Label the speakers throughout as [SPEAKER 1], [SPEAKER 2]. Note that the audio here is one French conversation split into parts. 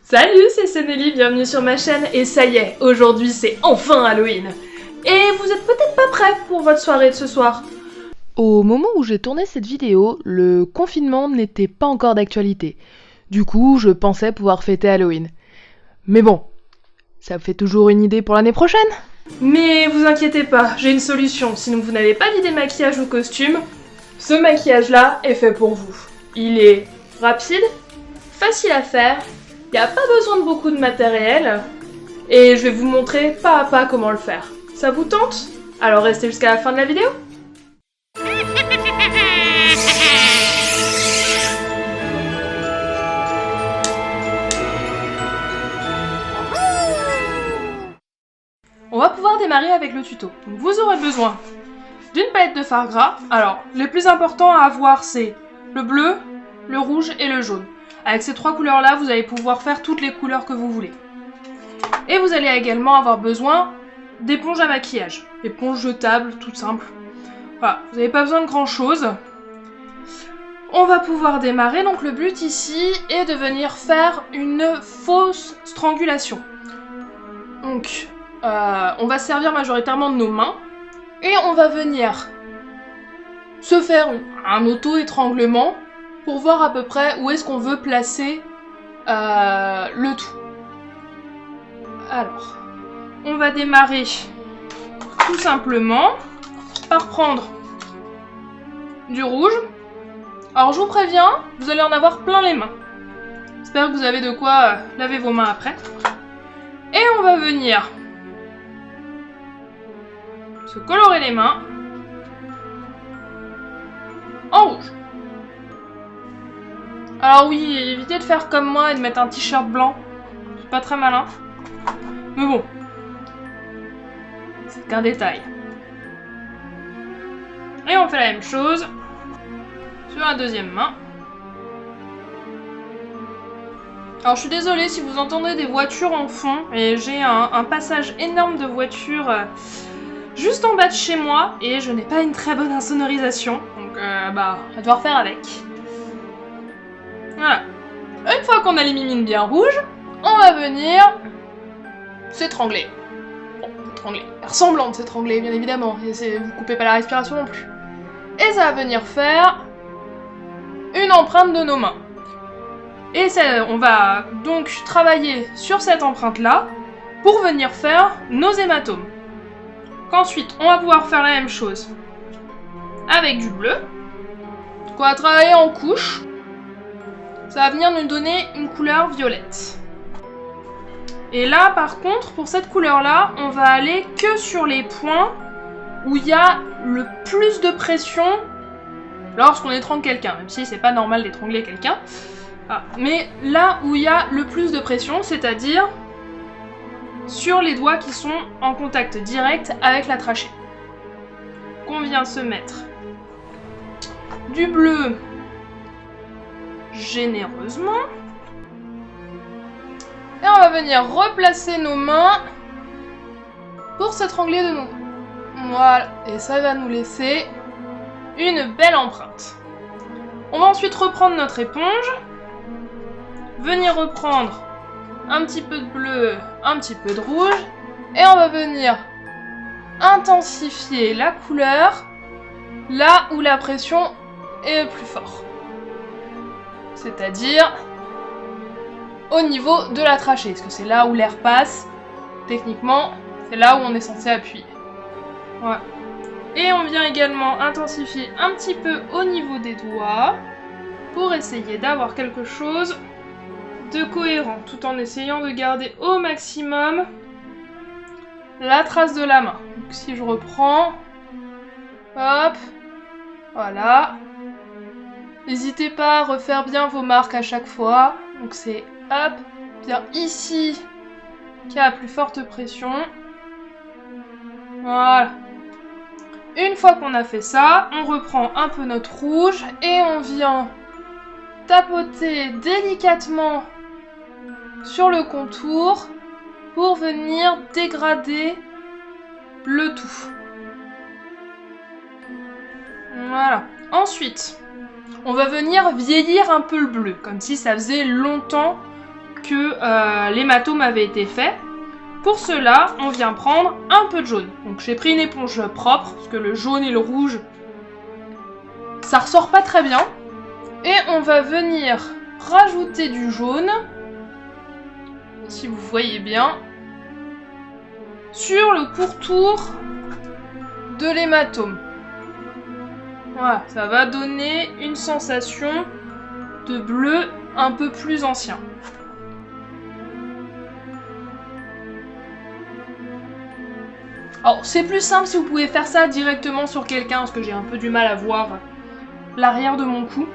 [SPEAKER 1] Salut, c'est Seneli, bienvenue sur ma chaîne, et ça y est, aujourd'hui c'est enfin Halloween. Et vous êtes peut-être pas prêts pour votre soirée de ce soir.
[SPEAKER 2] Au moment où j'ai tourné cette vidéo, le confinement n'était pas encore d'actualité. Du coup, je pensais pouvoir fêter Halloween. Mais bon, ça me fait toujours une idée pour l'année prochaine.
[SPEAKER 1] Mais vous inquiétez pas, j'ai une solution, si vous n'avez pas d'idée maquillage ou costume, ce maquillage-là est fait pour vous. Il est rapide, facile à faire, il n'y a pas besoin de beaucoup de matériel, et je vais vous montrer pas à pas comment le faire. Ça vous tente? Alors restez jusqu'à la fin de la vidéo. On va pouvoir démarrer avec le tuto. Donc vous aurez besoin d'une palette de fard gras. Alors, les plus importants à avoir, c'est le bleu, le rouge et le jaune. Avec ces trois couleurs-là, vous allez pouvoir faire toutes les couleurs que vous voulez. Et vous allez également avoir besoin d'éponges à maquillage. Éponges jetables, toutes simples. Voilà, vous n'avez pas besoin de grand-chose. On va pouvoir démarrer. Donc le but ici est de venir faire une fausse strangulation. Donc, on va se servir majoritairement de nos mains. Et on va venir se faire un auto-étranglement pour voir à peu près où est-ce qu'on veut placer le tout. Alors, on va démarrer tout simplement par prendre du rouge. Alors je vous préviens, vous allez en avoir plein les mains. J'espère que vous avez de quoi laver vos mains après. Et on va venir se colorer les mains en rouge. Alors oui, évitez de faire comme moi et de mettre un t-shirt blanc. C'est pas très malin. Mais bon, c'est qu'un détail. Et on fait la même chose sur la deuxième main. Alors je suis désolée si vous entendez des voitures en fond, et j'ai un passage énorme de voitures juste en bas de chez moi, et je n'ai pas une très bonne insonorisation, donc on va devoir faire avec. Voilà. Une fois qu'on a les mimines bien rouges, on va venir s'étrangler. Bon, s'étrangler. Ressemblant de s'étrangler, bien évidemment, et vous coupez pas la respiration non plus. Et ça va venir faire une empreinte de nos mains. Et on va donc travailler sur cette empreinte-là pour venir faire nos hématomes. Ensuite, on va pouvoir faire la même chose avec du bleu. Donc on va travailler en couches. Ça va venir nous donner une couleur violette. Et là, par contre, pour cette couleur-là, on va aller que sur les points où il y a le plus de pression lorsqu'on étrangle quelqu'un, même si c'est pas normal d'étrangler quelqu'un. Mais là où il y a le plus de pression, c'est-à-dire sur les doigts qui sont en contact direct avec la trachée. On vient se mettre du bleu généreusement. Et on va venir replacer nos mains pour s'étrangler de nouveau. Voilà, et ça va nous laisser une belle empreinte. On va ensuite reprendre notre éponge, venir reprendre un petit peu de bleu, un petit peu de rouge, et on va venir intensifier la couleur là où la pression est le plus fort. C'est-à-dire au niveau de la trachée, parce que c'est là où l'air passe. Techniquement, c'est là où on est censé appuyer. Voilà. Et on vient également intensifier un petit peu au niveau des doigts pour essayer d'avoir quelque chose de cohérent, tout en essayant de garder au maximum la trace de la main. Donc si je reprends, hop, voilà. N'hésitez pas à refaire bien vos marques à chaque fois. Donc c'est hop, bien ici qu'il y a la plus forte pression. Voilà. Une fois qu'on a fait ça, on reprend un peu notre rouge et on vient tapoter délicatement sur le contour pour venir dégrader le tout. Voilà. Ensuite, on va venir vieillir un peu le bleu, comme si ça faisait longtemps que l'hématome avait été fait. Pour cela, on vient prendre un peu de jaune. Donc j'ai pris une éponge propre, parce que le jaune et le rouge, ça ressort pas très bien. Et on va venir rajouter du jaune, si vous voyez bien, sur le pourtour de l'hématome. Voilà, ça va donner une sensation de bleu un peu plus ancien. Alors, c'est plus simple si vous pouvez faire ça directement sur quelqu'un, parce que j'ai un peu du mal à voir l'arrière de mon cou.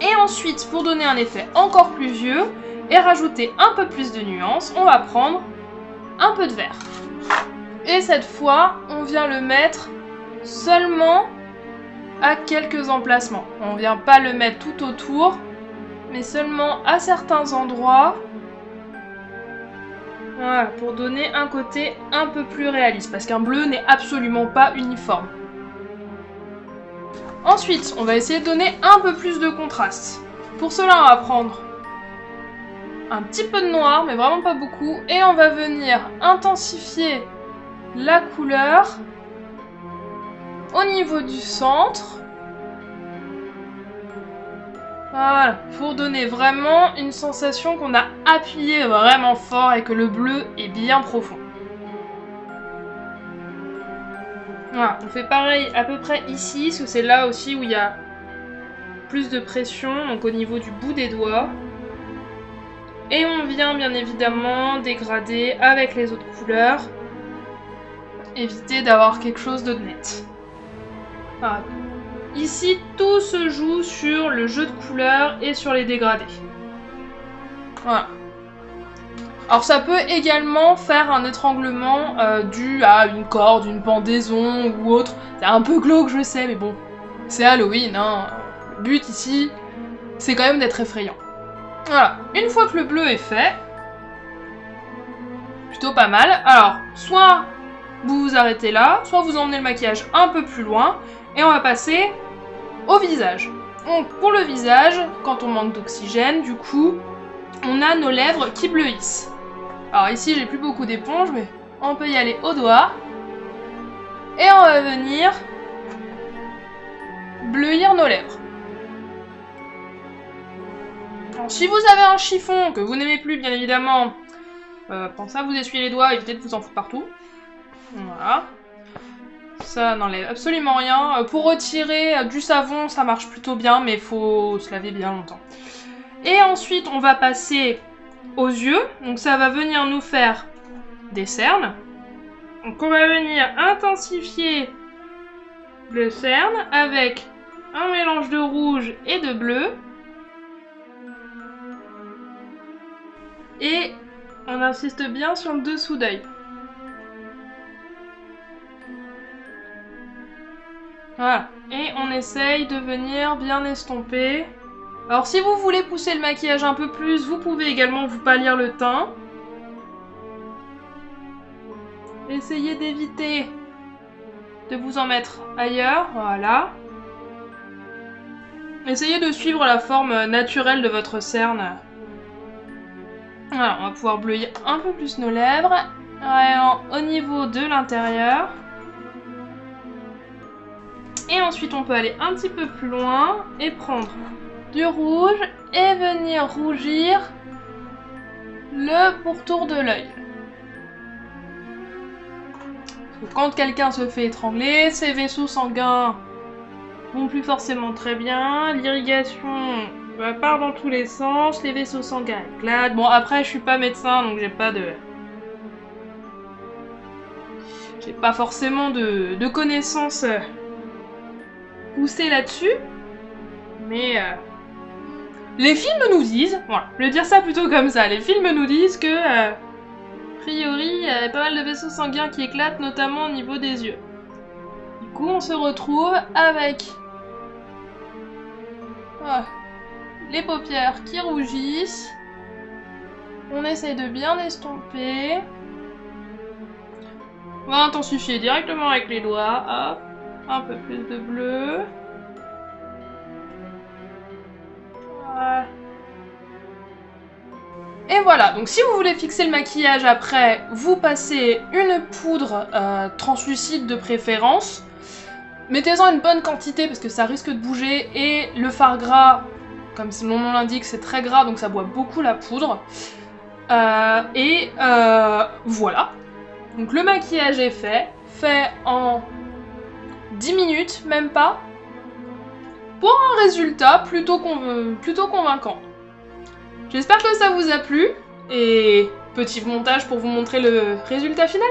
[SPEAKER 1] Et ensuite, pour donner un effet encore plus vieux, et rajouter un peu plus de nuances, on va prendre un peu de vert. Et cette fois, on vient le mettre seulement à quelques emplacements. On vient pas le mettre tout autour, mais seulement à certains endroits. Voilà, pour donner un côté un peu plus réaliste, parce qu'un bleu n'est absolument pas uniforme. Ensuite, on va essayer de donner un peu plus de contraste. Pour cela, on va prendre un petit peu de noir, mais vraiment pas beaucoup, et on va venir intensifier la couleur au niveau du centre. Voilà, pour donner vraiment une sensation qu'on a appuyé vraiment fort et que le bleu est bien profond. Voilà, on fait pareil à peu près ici, parce que c'est là aussi où il y a plus de pression, donc au niveau du bout des doigts. Et on vient bien évidemment dégrader avec les autres couleurs. Éviter d'avoir quelque chose de net. Voilà. Ici, tout se joue sur le jeu de couleurs et sur les dégradés. Voilà. Alors ça peut également faire un étranglement dû à une corde, une pendaison ou autre. C'est un peu glauque, je sais, mais bon, c'est Halloween, hein. Le but ici, c'est quand même d'être effrayant. Voilà, une fois que le bleu est fait, plutôt pas mal. Alors, soit vous vous arrêtez là, soit vous emmenez le maquillage un peu plus loin, et on va passer au visage. Donc pour le visage, quand on manque d'oxygène, du coup, on a nos lèvres qui bleuissent. Alors ici, j'ai plus beaucoup d'éponge, mais on peut y aller au doigt. Et on va venir bleuir nos lèvres. Alors, si vous avez un chiffon que vous n'aimez plus, bien évidemment, pensez à vous essuyer les doigts, évitez de vous en foutre partout. Voilà. Ça n'enlève absolument rien. Pour retirer du savon, ça marche plutôt bien, mais il faut se laver bien longtemps. Et ensuite, on va passer aux yeux. Donc ça va venir nous faire des cernes. Donc on va venir intensifier le cerne avec un mélange de rouge et de bleu. Et on insiste bien sur le dessous d'œil. Voilà. Et on essaye de venir bien estomper. Alors si vous voulez pousser le maquillage un peu plus, vous pouvez également vous pâlir le teint. Essayez d'éviter de vous en mettre ailleurs, voilà. Essayez de suivre la forme naturelle de votre cerne. Voilà, on va pouvoir bleuir un peu plus nos lèvres. Au niveau de l'intérieur. Et ensuite on peut aller un petit peu plus loin et prendre du rouge et venir rougir le pourtour de l'œil. Quand quelqu'un se fait étrangler, ses vaisseaux sanguins vont plus forcément très bien, l'irrigation part dans tous les sens, les vaisseaux sanguins éclatent. Bon, après je suis pas médecin donc j'ai pas forcément de connaissances poussées là-dessus, mais les films nous disent, voilà, je vais dire ça plutôt comme ça, les films nous disent que, a priori, il y a pas mal de vaisseaux sanguins qui éclatent, notamment au niveau des yeux. Du coup, on se retrouve avec les paupières qui rougissent. On essaye de bien estomper. On va intensifier directement avec les doigts. Hop, un peu plus de bleu. Voilà. Et voilà, donc si vous voulez fixer le maquillage après, vous passez une poudre translucide de préférence. Mettez-en une bonne quantité parce que ça risque de bouger. Et le fard gras, comme son nom l'indique, c'est très gras, donc ça boit beaucoup la poudre. Voilà. Donc le maquillage est fait en 10 minutes, même pas. Pour un résultat plutôt convaincant. J'espère que ça vous a plu, et petit montage pour vous montrer le résultat final.